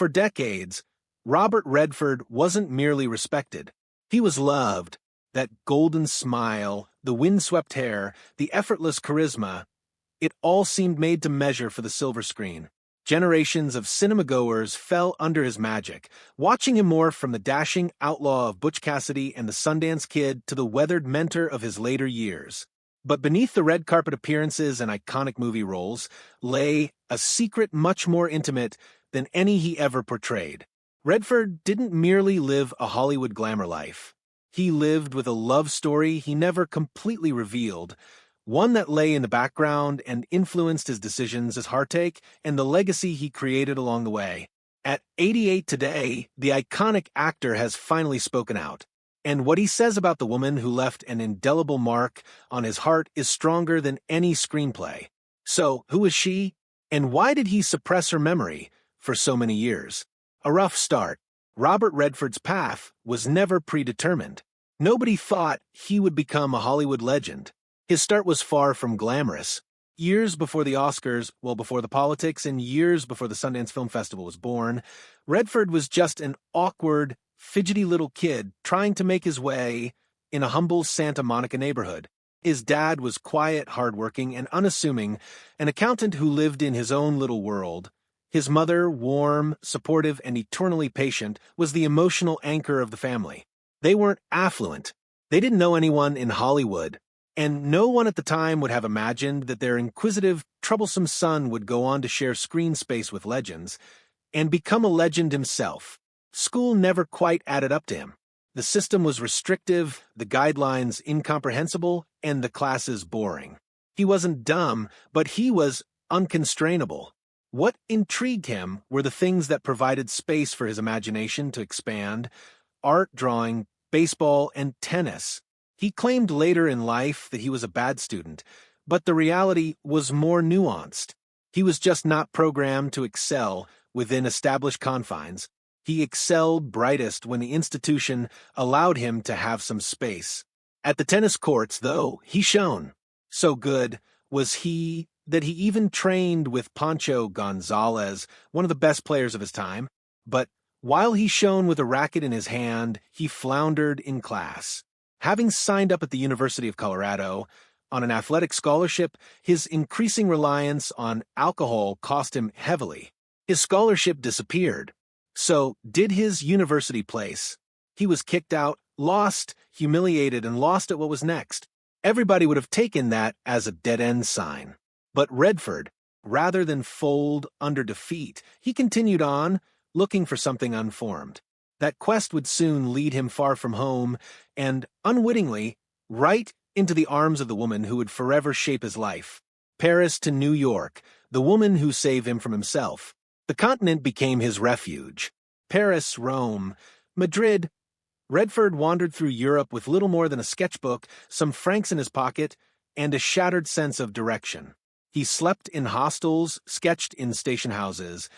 For decades, Robert Redford wasn't merely respected. He was loved. That golden smile, the windswept hair, the effortless charisma, it all seemed made to measure for the silver screen. Generations of cinema-goers fell under his magic, watching him morph from the dashing outlaw of Butch Cassidy and the Sundance Kid to the weathered mentor of his later years. But beneath the red carpet appearances and iconic movie roles lay a secret much more intimate than any he ever portrayed. Redford didn't merely live a Hollywood glamour life. He lived with a love story he never completely revealed, one that lay in the background and influenced his decisions as heartache and the legacy he created along the way. At 88 today, the iconic actor has finally spoken out. And what he says about the woman who left an indelible mark on his heart is stronger than any screenplay. So, who is she? And why did he suppress her memory for so many years? A rough start. Robert Redford's path was never predetermined. Nobody thought he would become a Hollywood legend. His start was far from glamorous. Years before the Oscars, well before the politics, and years before the Sundance Film Festival was born, Redford was just an awkward, fidgety little kid trying to make his way in a humble Santa Monica neighborhood. His dad was quiet, hardworking, and unassuming, an accountant who lived in his own little world. His mother, warm, supportive, and eternally patient, was the emotional anchor of the family. They weren't affluent. They didn't know anyone in Hollywood. And no one at the time would have imagined that their inquisitive, troublesome son would go on to share screen space with legends and become a legend himself. School never quite added up to him. The system was restrictive, the guidelines incomprehensible, and the classes boring. He wasn't dumb, but he was unconstrainable. What intrigued him were the things that provided space for his imagination to expand: art, drawing, baseball, and tennis. He claimed later in life that he was a bad student, but the reality was more nuanced. He was just not programmed to excel within established confines. He excelled brightest when the institution allowed him to have some space. At the tennis courts, though, he shone. So good was he that he even trained with Pancho Gonzalez, one of the best players of his time. But while he shone with a racket in his hand, he floundered in class. Having signed up at the University of Colorado on an athletic scholarship, his increasing reliance on alcohol cost him heavily. His scholarship disappeared. So did his university place. He was kicked out, lost, humiliated, and lost at what was next. Everybody would have taken that as a dead-end sign. But Redford, rather than fold under defeat, he continued on, looking for something unformed. That quest would soon lead him far from home and, unwittingly, right into the arms of the woman who would forever shape his life. Paris to New York, the woman who saved him from himself. The continent became his refuge. Paris, Rome, Madrid. Redford wandered through Europe with little more than a sketchbook, some francs in his pocket, and a shattered sense of direction. He slept in hostels, sketched in station houses,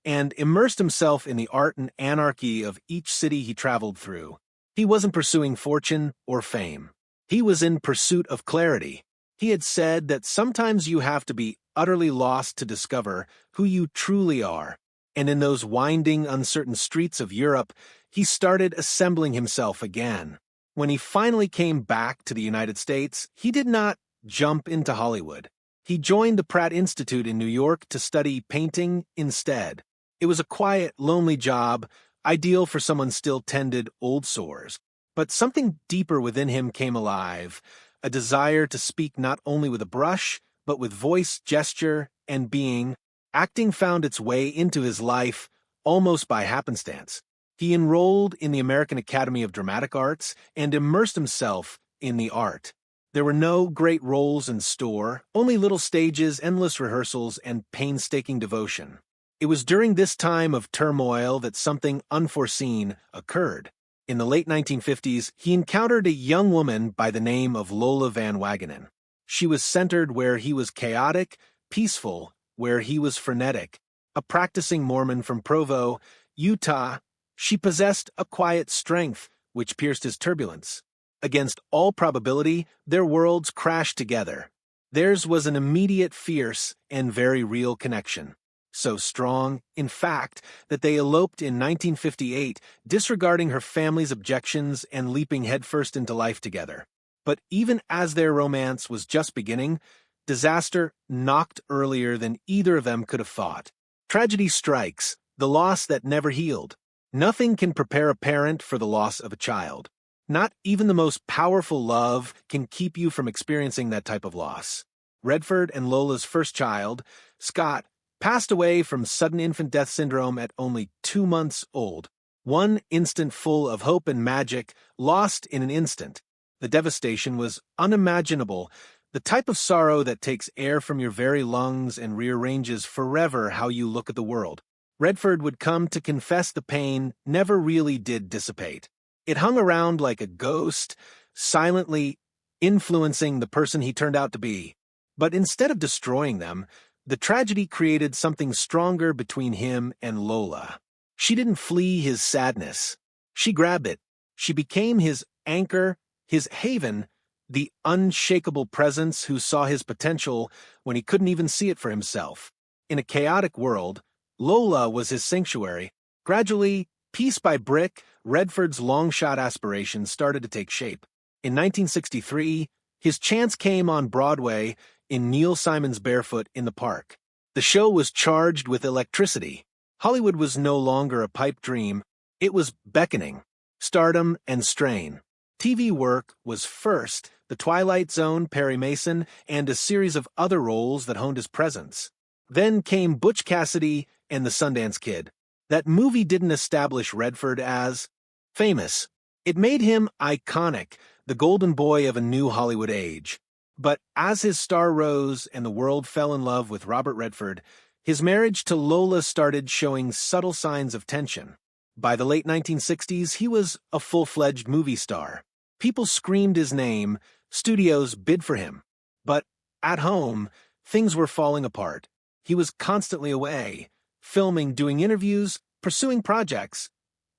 and immersed himself in the art and anarchy of each city he traveled through. He wasn't pursuing fortune or fame. He was in pursuit of clarity. He had said that sometimes you have to be utterly lost to discover who you truly are. And in those winding, uncertain streets of Europe, he started assembling himself again. When he finally came back to the United States, he did not jump into Hollywood. He joined the Pratt Institute in New York to study painting instead. It was a quiet, lonely job, ideal for someone still tended old sores. But something deeper within him came alive, a desire to speak not only with a brush, but with voice, gesture, and being. Acting found its way into his life almost by happenstance. He enrolled in the American Academy of Dramatic Arts and immersed himself in the art. There were no great roles in store, only little stages, endless rehearsals, and painstaking devotion. It was during this time of turmoil that something unforeseen occurred. In the late 1950s, he encountered a young woman by the name of Lola Van Wagenen. She was centered where he was chaotic, peaceful where he was frenetic. A practicing Mormon from Provo, Utah, she possessed a quiet strength which pierced his turbulence. Against all probability, their worlds crashed together. Theirs was an immediate, fierce, and very real connection. So strong, in fact, that they eloped in 1958, disregarding her family's objections and leaping headfirst into life together. But even as their romance was just beginning, disaster knocked earlier than either of them could have thought. Tragedy strikes, the loss that never healed. Nothing can prepare a parent for the loss of a child. Not even the most powerful love can keep you from experiencing that type of loss. Redford and Lola's first child, Scott, passed away from sudden infant death syndrome at only 2 months old. One instant full of hope and magic, lost in an instant. The devastation was unimaginable, the type of sorrow that takes air from your very lungs and rearranges forever how you look at the world. Redford would come to confess the pain never really did dissipate. It hung around like a ghost, silently influencing the person he turned out to be. But instead of destroying them, the tragedy created something stronger between him and Lola. She didn't flee his sadness. She grabbed it. She became his anchor, his haven, the unshakable presence who saw his potential when he couldn't even see it for himself. In a chaotic world, Lola was his sanctuary. Gradually, piece by brick, Redford's long-shot aspirations started to take shape. In 1963, his chance came on Broadway in Neil Simon's Barefoot in the Park. The show was charged with electricity. Hollywood was no longer a pipe dream. It was beckoning. Stardom and strain. TV work was first, The Twilight Zone, Perry Mason, and a series of other roles that honed his presence. Then came Butch Cassidy and the Sundance Kid. That movie didn't establish Redford as famous. It made him iconic, the golden boy of a new Hollywood age. But as his star rose and the world fell in love with Robert Redford, his marriage to Lola started showing subtle signs of tension. By the late 1960s, he was a full-fledged movie star. People screamed his name, studios bid for him. But at home, things were falling apart. He was constantly away, filming, doing interviews, pursuing projects.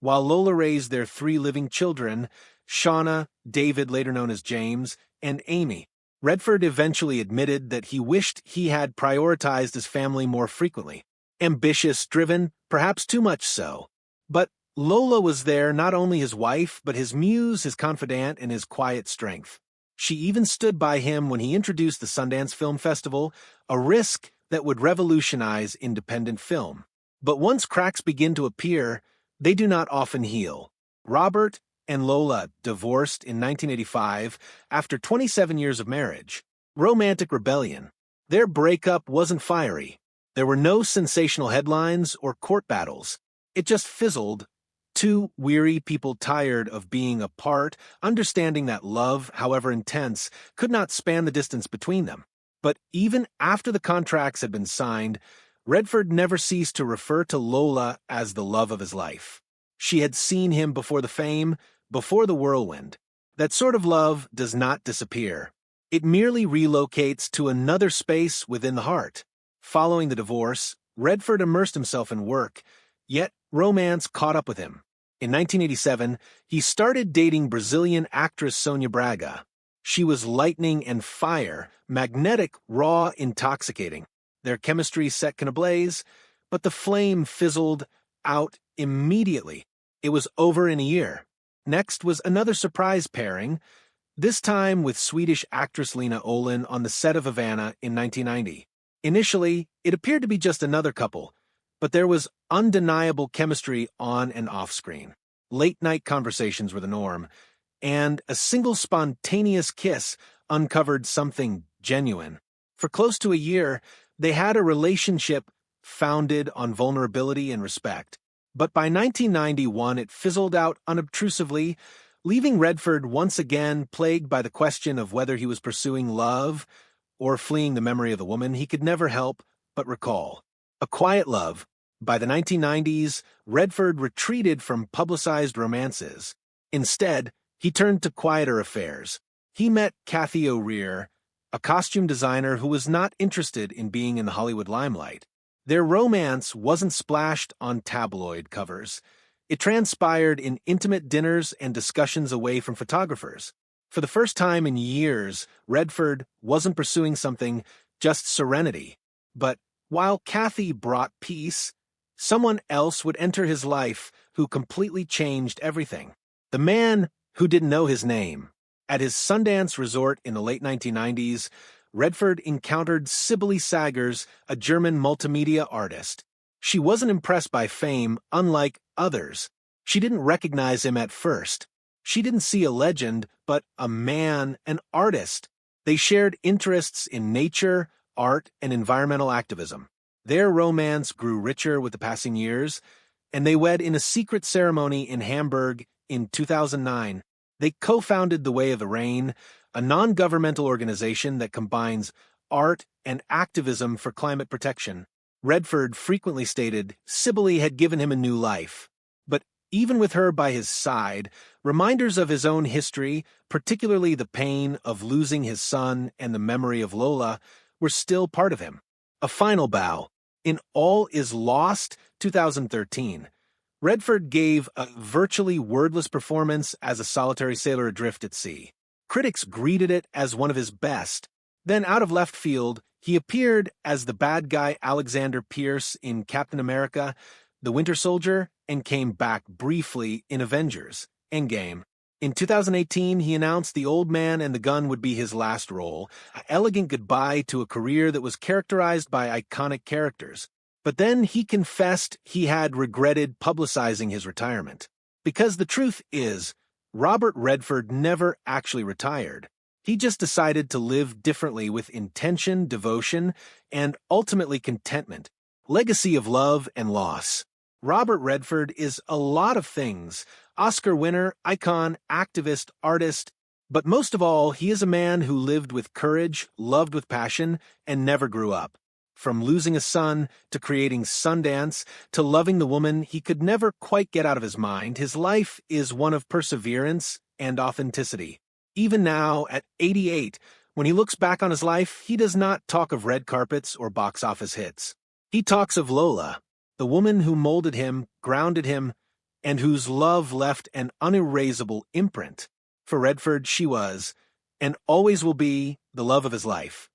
While Lola raised their 3 living children, Shauna, David, later known as James, and Amy, Redford eventually admitted that he wished he had prioritized his family more frequently. Ambitious, driven, perhaps too much so. But Lola was there, not only his wife, but his muse, his confidant, and his quiet strength. She even stood by him when he introduced the Sundance Film Festival, a risk that would revolutionize independent film. But once cracks begin to appear, they do not often heal. Robert and Lola divorced in 1985 after 27 years of marriage. Romantic rebellion. Their breakup wasn't fiery. There were no sensational headlines or court battles. It just fizzled. 2 weary people tired of being apart, understanding that love, however intense, could not span the distance between them. But even after the contracts had been signed, Redford never ceased to refer to Lola as the love of his life. She had seen him before the fame, before the whirlwind. That sort of love does not disappear. It merely relocates to another space within the heart. Following the divorce, Redford immersed himself in work, yet romance caught up with him. In 1987, he started dating Brazilian actress Sônia Braga. She was lightning and fire, magnetic, raw, intoxicating. Their chemistry set can ablaze, but the flame fizzled out immediately. It was over in a year. Next was another surprise pairing, this time with Swedish actress Lena Olin on the set of Havana in 1990. Initially, it appeared to be just another couple, but there was undeniable chemistry on and off screen. Late-night conversations were the norm, and a single spontaneous kiss uncovered something genuine. For close to a year, they had a relationship founded on vulnerability and respect. But by 1991, it fizzled out unobtrusively, leaving Redford once again plagued by the question of whether he was pursuing love or fleeing the memory of the woman he could never help but recall. A quiet love. By the 1990s, Redford retreated from publicized romances. Instead, he turned to quieter affairs. He met Cathy O'Rear, a costume designer who was not interested in being in the Hollywood limelight. Their romance wasn't splashed on tabloid covers. It transpired in intimate dinners and discussions away from photographers. For the first time in years, Redford wasn't pursuing something, just serenity. But While Kathy brought peace, someone else would enter his life who completely changed everything. The man who didn't know his name. At his Sundance resort in the late 1990s, Redford encountered Sibylle Sagers, a German multimedia artist. She wasn't impressed by fame, unlike others. She didn't recognize him at first. She didn't see a legend, but a man, an artist. They shared interests in nature, art, and environmental activism. Their romance grew richer with the passing years, and they wed in a secret ceremony in Hamburg in 2009. They co-founded The Way of the Rain, a non-governmental organization that combines art and activism for climate protection. Redford frequently stated Sibylle had given him a new life. But even with her by his side, reminders of his own history, particularly the pain of losing his son and the memory of Lola, were still part of him. A final bow. In All Is Lost, 2013, Redford gave a virtually wordless performance as a solitary sailor adrift at sea. Critics greeted it as one of his best. Then, out of left field, he appeared as the bad guy Alexander Pierce in Captain America, The Winter Soldier, and came back briefly in Avengers: Endgame. In 2018, he announced The Old Man and the Gun would be his last role, an elegant goodbye to a career that was characterized by iconic characters. But then he confessed he had regretted publicizing his retirement. Because the truth is, Robert Redford never actually retired. He just decided to live differently with intention, devotion, and ultimately contentment. Legacy of love and loss. Robert Redford is a lot of things: Oscar winner, icon, activist, artist. But most of all, he is a man who lived with courage, loved with passion, and never grew up. From losing a son, to creating Sundance, to loving the woman he could never quite get out of his mind, his life is one of perseverance and authenticity. Even now, at 88, when he looks back on his life, he does not talk of red carpets or box office hits. He talks of Lola, the woman who molded him, grounded him, and whose love left an unerasable imprint. For Redford, she was, and always will be, the love of his life.